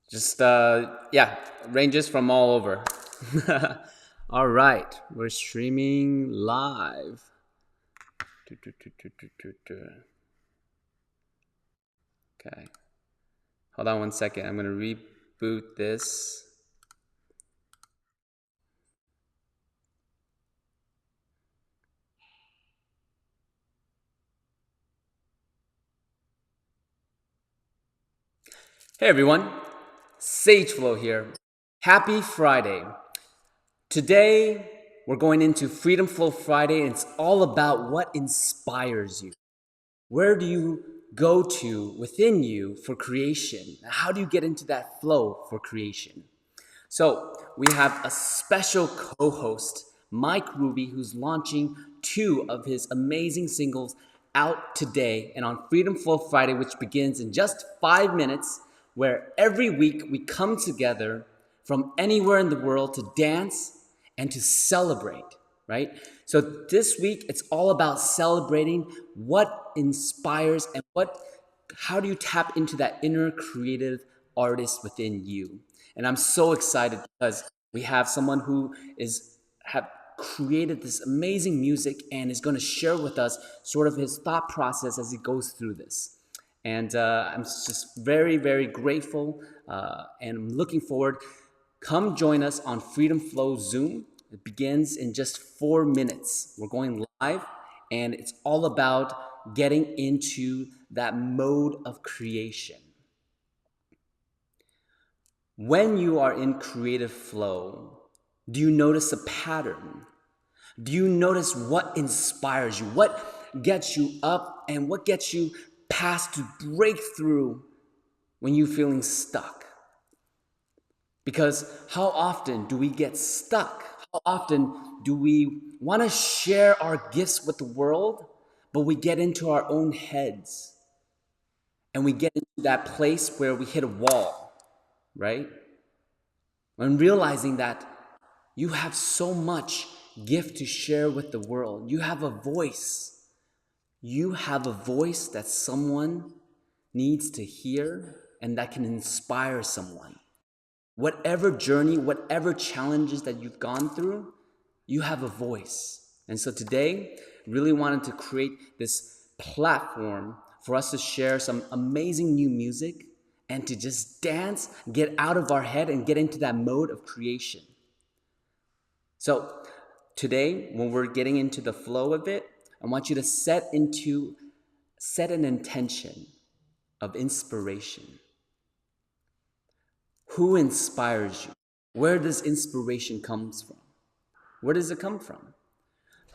Just yeah, ranges from all over. All right, we're streaming live. Du- du- du- du- du- du- du. Okay, hold on one second. I'm gonna reboot this. Hey everyone, Sageflow here. Happy Friday. Today we're going into Freedom Flow Friday, and it's all about what inspires you. Where do you go to within you for creation? How do you get into that flow for creation? So, we have a special co host, Mike Ruby, who's launching two of his amazing singles out today and on Freedom Flow Friday, which begins in just 5 minutes, where every week we come together from anywhere in the world to dance and to celebrate, right? So this week it's all about celebrating what inspires and how do you tap into that inner creative artist within you. And I'm so excited because we have someone who is have created this amazing music and is going to share with us sort of his thought process as he goes through this. And I'm just very, very grateful and I'm looking forward. Come join us on Freedom Flow Zoom. It begins in just 4 minutes. We're going live, and it's all about getting into that mode of creation. When you are in creative flow, do you notice a pattern? Do you notice what inspires you? What gets you up and what gets you past to break through when you're feeling stuck? Because how often do we get stuck? How often do we want to share our gifts with the world, but we get into our own heads and we get into that place where we hit a wall, right? When realizing that you have so much gift to share with the world, you have a voice. You have a voice that someone needs to hear and that can inspire someone. Whatever journey, whatever challenges that you've gone through, you have a voice. And so today, really wanted to create this platform for us to share some amazing new music and to just dance, get out of our head, and get into that mode of creation. So today, when we're getting into the flow of it, I want you to set an intention of inspiration. Who inspires you? Where does inspiration comes from? Where does it come from?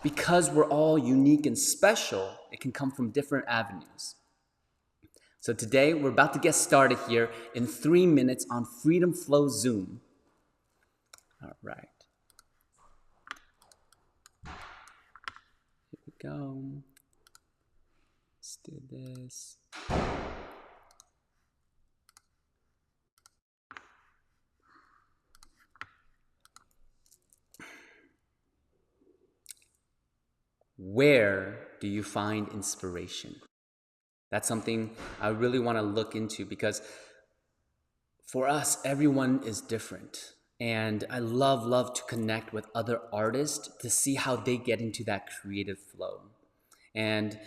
Because we're all unique and special, it can come from different avenues. So today we're about to get started here in 3 minutes on Freedom Flow Zoom. All right, here we go. Let's do this. Where do you find inspiration? That's something I really want to look into because for us, everyone is different. And I love to connect with other artists to see how they get into that creative flow. And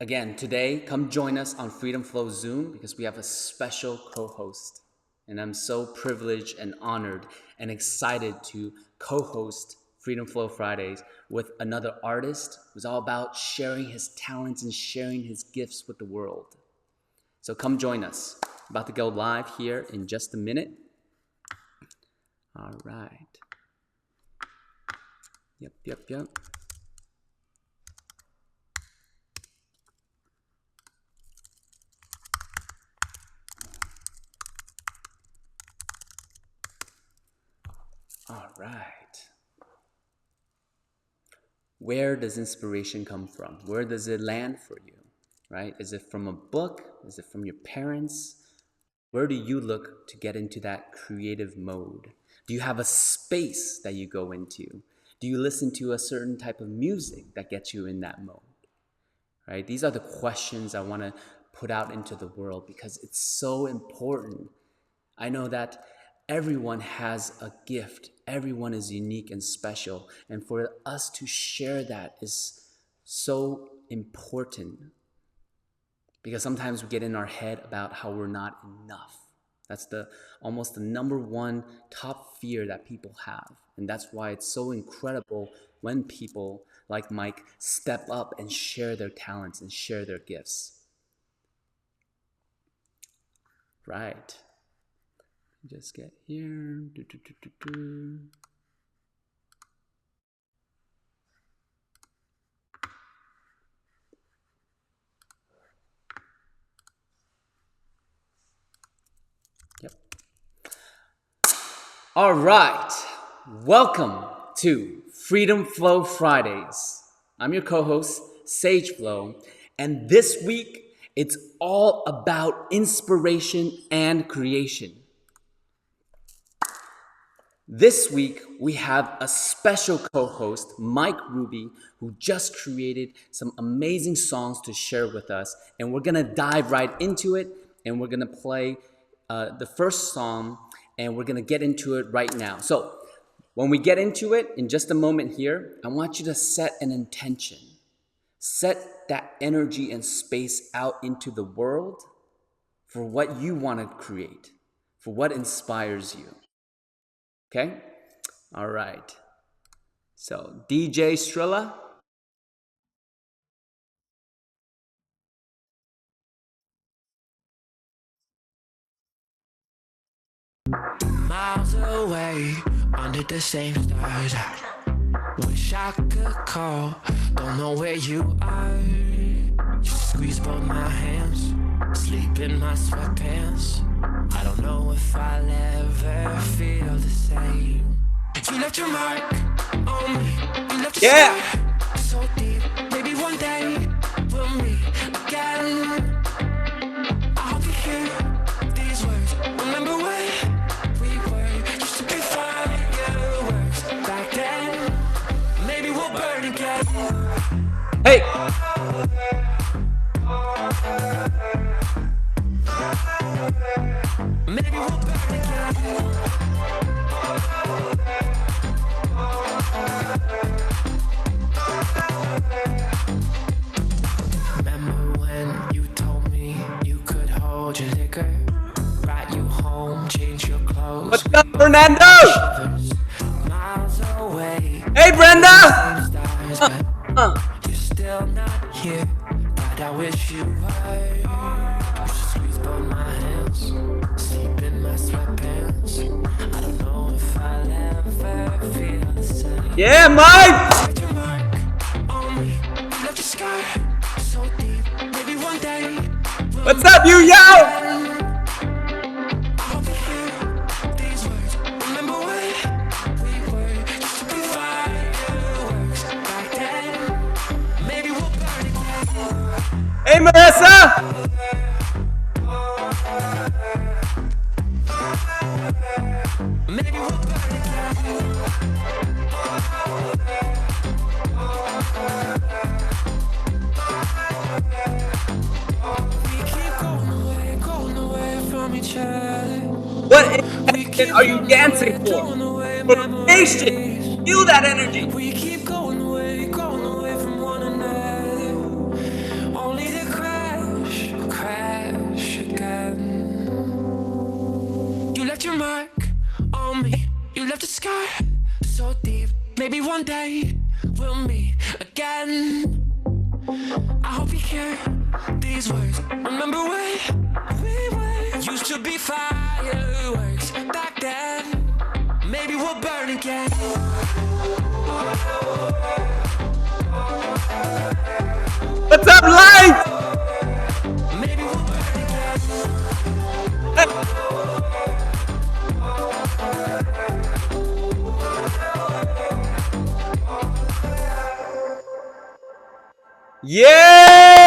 again, today, come join us on Freedom Flow Zoom because we have a special co host. And I'm so privileged and honored and excited to co host Freedom Flow Fridays with another artist who's all about sharing his talents and sharing his gifts with the world. So come join us. About to go live here in just a minute. All right. Yep. All right. Where does inspiration come from? Where does it land for you? Right? Is it from a book? Is it from your parents? Where do you look to get into that creative mode? Do you have a space that you go into? Do you listen to a certain type of music that gets you in that mode? Right? These are the questions I want to put out into the world because it's so important I know that everyone has a gift. Everyone is unique and special. And for us to share that is so important because sometimes we get in our head about how we're not enough. That's the almost the number one top fear that people have. And that's why it's so incredible when people like Mike step up and share their talents and share their gifts. Right. Just get here. Yep. All right. Welcome to Freedom Flow Fridays. I'm your co-host, Sage Flow, and this week it's all about inspiration and creation. This week, we have a special co-host, Mike Ruby, who just created some amazing songs to share with us. And we're going to dive right into it, and we're going to play the first song, and we're going to get into it right now. So when we get into it, in just a moment here, I want you to set an intention. Set that energy and space out into the world for what you want to create, for what inspires you. Okay? All right. So, DJ Strilla. Miles away, under the same stars. Wish I could call, don't know where you are. You squeeze both my hands, sleep in my sweatpants. I don't know if I'll ever feel the same. You left your mark on me, you left your scar so deep. Maybe one day we'll meet again. I hope you hear these words. Remember when we were used to be fireworks back then. Maybe we'll burn again. Hey! Maybe we'll burn again. Remember when you told me you could hold your liquor, ride you home, change your clothes. What's up, Fernando? Miles away. Hey, Brenda! You're still not here. God, I wish you were. You squeeze both my hands, sleep in my sweatpants. I don't know if I'll ever feel the same. Yeah, Mike! Left your mark on me, left your scar so deep. Maybe one day we'll What's up, you yo? I hope you hear these words. Remember when we were used to be fireworks back then. Maybe we'll burn again. Hey, Marissa! Maybe we'll burn again. We keep going away from each other. What intention are you dancing for? For creation! Feel that energy! We keep going away from one another. Only to crash again. You left your mark on me. You left a scar so deep. Maybe one day we'll meet again. I hope you hear these words. Remember when we were used to be fireworks back then. Maybe we'll burn again. What's up, light? Maybe we'll burn again. Yes!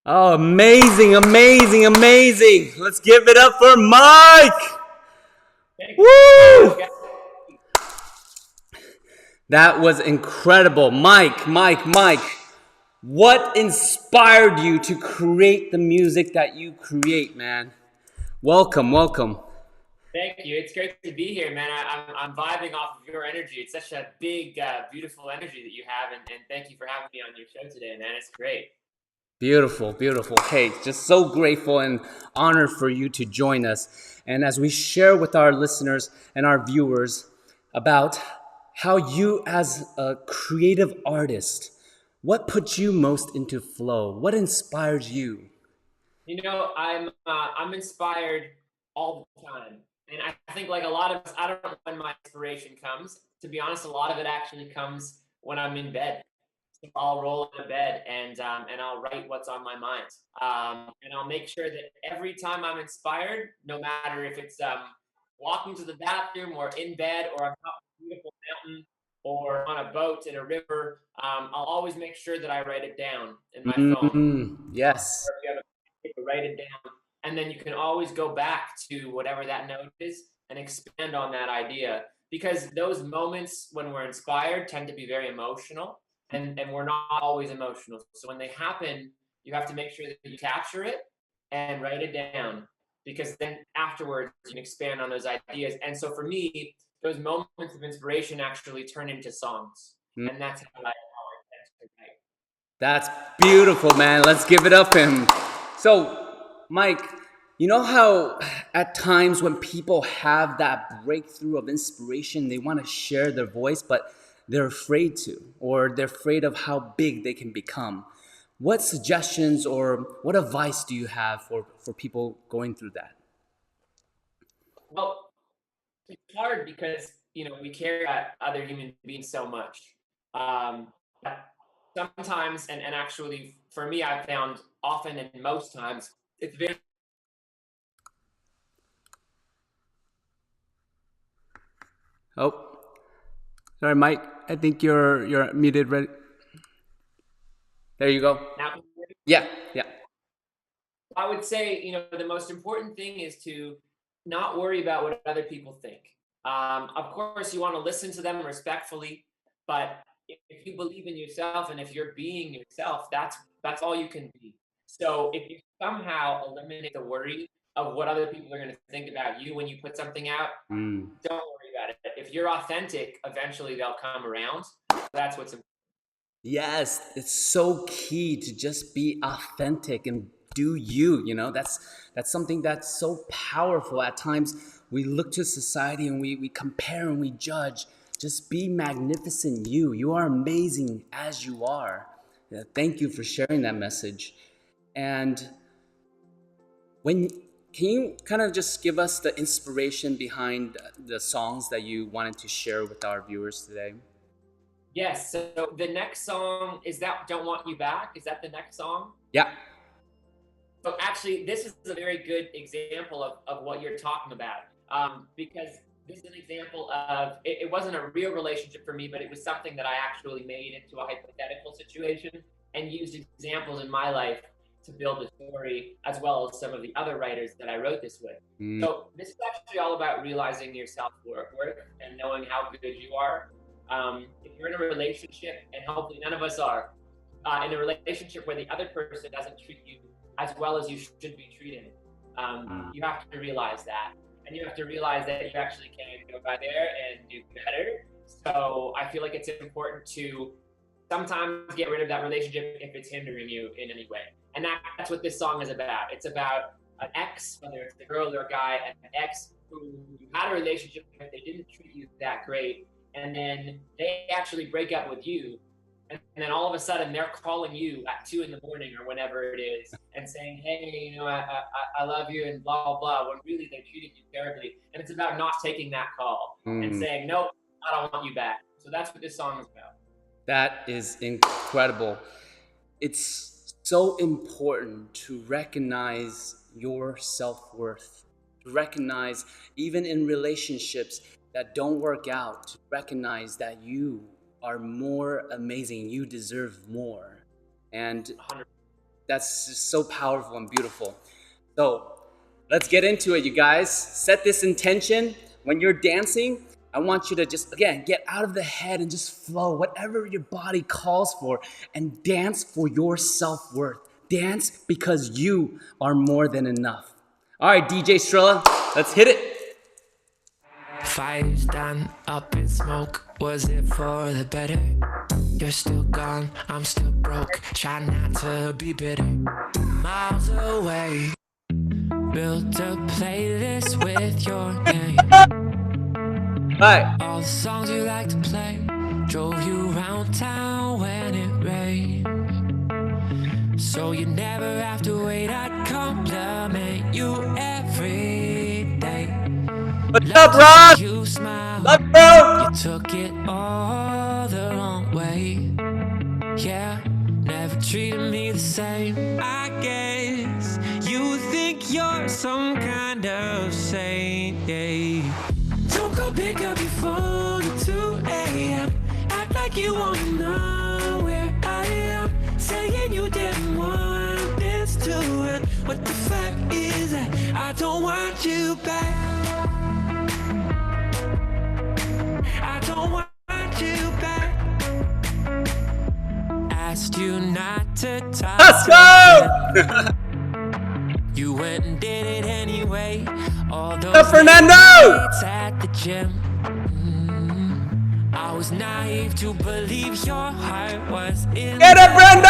Oh, amazing, amazing, amazing. Let's give it up for Mike. Woo! That was incredible. Mike. What inspired you to create the music that you create, man? Welcome, welcome. Thank you. It's great to be here, man. I'm vibing off of your energy. It's such a big, beautiful energy that you have, and thank you for having me on your show today, man. It's great. Beautiful, beautiful. Hey, just so grateful and honored for you to join us. And as we share with our listeners and our viewers about how you, as a creative artist, what puts you most into flow? What inspires you? I'm inspired all the time, and I think like a lot of us, I don't know when my inspiration comes. To be honest, a lot of it actually comes when I'm in bed. So I'll roll in a bed and I'll write what's on my mind. And I'll make sure that every time I'm inspired, no matter if it's walking to the bathroom or in bed or on top of a beautiful mountain or on a boat in a river, I'll always make sure that I write it down in my phone. Yes. Or if you have a paper, write it down, and then you can always go back to whatever that note is and expand on that idea. Because those moments when we're inspired tend to be very emotional, and we're not always emotional. So when they happen, you have to make sure that you capture it and write it down, because then afterwards you can expand on those ideas. And so for me, those moments of inspiration actually turn into songs, and that's how I tend to write. That's beautiful, man. Let's give it up for him. So, Mike, you know how at times when people have that breakthrough of inspiration, they want to share their voice, but they're afraid to, or they're afraid of how big they can become. What suggestions or what advice do you have for people going through that? Well, it's hard because we care about other human beings so much. But sometimes, and actually, for me, I've found often and most times, it's very. Oh, sorry, Mike. I think you're muted. Ready? There you go. Now, Yeah, yeah. I would say, the most important thing is to not worry about what other people think. Of course, you want to listen to them respectfully, but if you believe in yourself and if you're being yourself, that's all you can be. So if you somehow eliminate the worry of what other people are going to think about you when you put something out, Mm. don't worry about it. If you're authentic, eventually they'll come around. That's what's important. Yes, it's so key to just be authentic and do you, that's something that's so powerful. At times we look to society and we compare and we judge. Just be magnificent you. You are amazing as you are. Yeah, thank you for sharing that message. And when can you kind of just give us the inspiration behind the songs that you wanted to share with our viewers today? Yes. So the next song is that "Don't Want You Back." Is that the next song? Yeah. So actually, this is a very good example of what you're talking about, because this is an example of it wasn't a real relationship for me, but it was something that I actually made into a hypothetical situation and used examples in my life to build a story, as well as some of the other writers that I wrote this with. Mm. So this is actually all about realizing your self-worth and knowing how good you are. If you're in a relationship, and hopefully none of us are, in a relationship where the other person doesn't treat you as well as you should be treated, you have to realize that. And you have to realize that you actually can go by there and do better. So I feel like it's important to sometimes get rid of that relationship if it's hindering you in any way. And that's what this song is about. It's about an ex, whether it's a girl or a guy, an ex who you had a relationship with, they didn't treat you that great, and then they actually break up with you, and then all of a sudden they're calling you at 2 in the morning or whenever it is and saying, hey, I love you and blah blah blah, when really they treated you terribly. And it's about not taking that call and saying, nope, I don't want you back. So that's what this song is about. That is incredible. It's so important to recognize your self-worth, to recognize even in relationships that don't work out, to recognize that you are more amazing, you deserve more. And 100%. that's just so powerful and beautiful. So let's get into it, you guys. Set this intention when you're dancing. I want you to just, again, get out of the head and just flow, whatever your body calls for, and dance for your self-worth. Dance because you are more than enough. All right, DJ Strella, let's hit it. Fire's done, up in smoke. Was it for the better? You're still gone, I'm still broke. Try not to be bitter. Miles away, built a playlist with your name. Right. All the songs you like to play. Drove you around town when it rained, so you never have to wait. I'd compliment you every day. What's up, Ron? You smile. Love, bro. You took it all the wrong way. Yeah, never treated me the same. I guess you think you're some kind of saint. Yeah. Don't go pick up your phone at 2 a.m. Act like you wanna know where I am. Saying you didn't want this to end. What the fact is that I don't want you back. I don't want you back. Asked you not to talk. Let's go! You went and did it anyway. All those Up, Fernando! nights at the gym. I was naive to believe your heart was in Get it, the Brenda!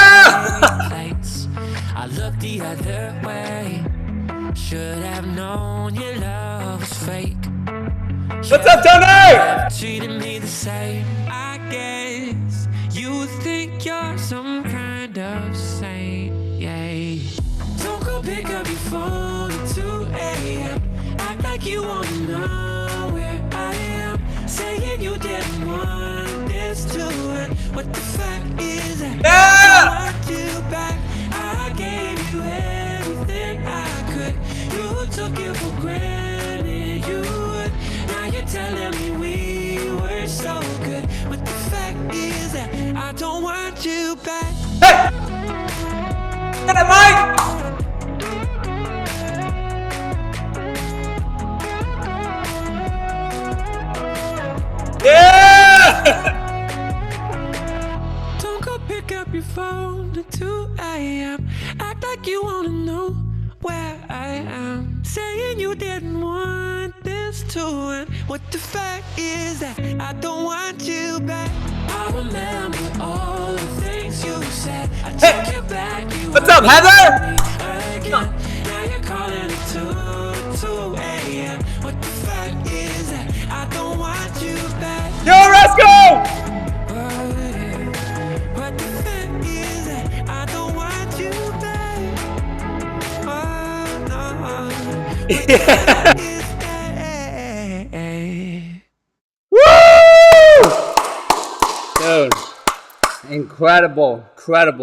right place. I looked the other way. Should have known your love was fake. What's up, Tony? Treated me the same. I guess you think you're some kind of saint. Yeah. Don't go pick up your phone at 2 a.m. Act like you wanna know where I am. Saying you didn't want this to end. What the fact is that Yeah! I want you back. I gave you everything I could. You took it for granted. You would. Now you're telling me we were so good. But the fact is that I don't want you back. Hey! Get it, Mike! Yeah! Don't go pick up your phone at 2 a.m. Act like you wanna know where I am. Saying you didn't want this to end. What the fact is that I don't want you back. I remember all the things you said. I took you back. You What's up, Heather? again. Now you're calling at 2 a.m. What the fact is that I don't want you back. Yo, Rasco! What the fact is that I don't want you back. Oh, no. What the fact is that? Woo! Dude, incredible. Thank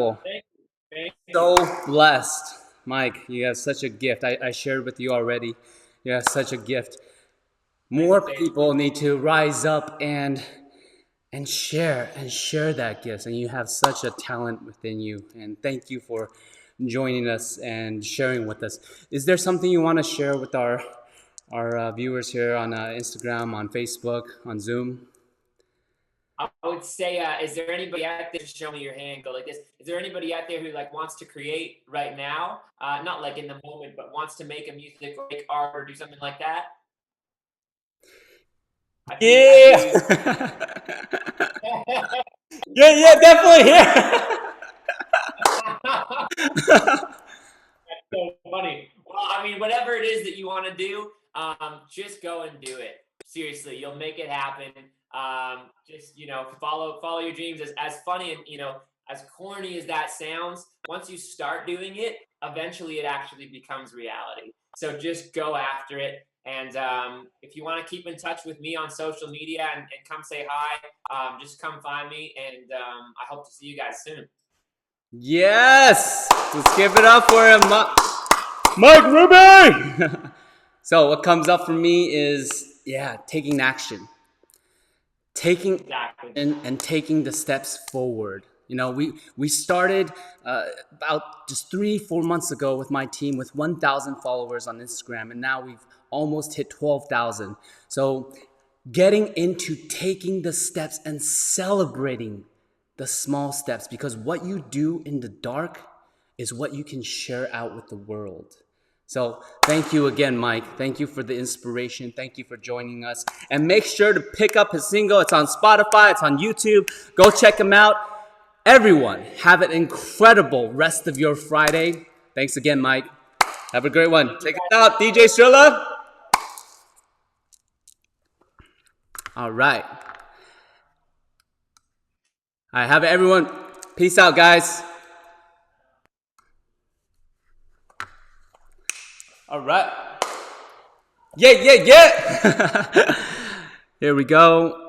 you. So blessed. Mike, you have such a gift. I shared with you already. You have such a gift. More people need to rise up and share that gift. And you have such a talent within you. And thank you for joining us and sharing with us. Is there something you want to share with our viewers here on Instagram, on Facebook, on Zoom? I would say, is there anybody out there? Just show me your hand. Go like this. Is there anybody out there who like wants to create right now? Not like in the moment, but wants to make a music, or make art, or do something like that? Yeah. yeah, definitely. Yeah. That's so funny. Well, I mean, whatever it is that you want to do, just go and do it. Seriously, you'll make it happen. Just, follow your dreams. As funny and, as corny as that sounds, once you start doing it, eventually it actually becomes reality. So just go after it. And if you want to keep in touch with me on social media and come say hi, just come find me. And I hope to see you guys soon. Yes! Let's give it up for him, Mike Ruby! So what comes up for me is, taking action. Exactly. And taking the steps forward. We started about just 3-4 months ago with my team with 1,000 followers on Instagram, and now we've almost hit 12,000. So getting into taking the steps and celebrating the small steps, because what you do in the dark is what you can share out with the world. So thank you again, Mike. Thank you for the inspiration. Thank you for joining us. And make sure to pick up his single. It's on Spotify. It's on YouTube. Go check him out. Everyone, have an incredible rest of your Friday. Thanks again, Mike. Have a great one. Take it out, DJ Strilla. All right. All right, have it, everyone. Peace out, guys. All right. Yeah. Here we go.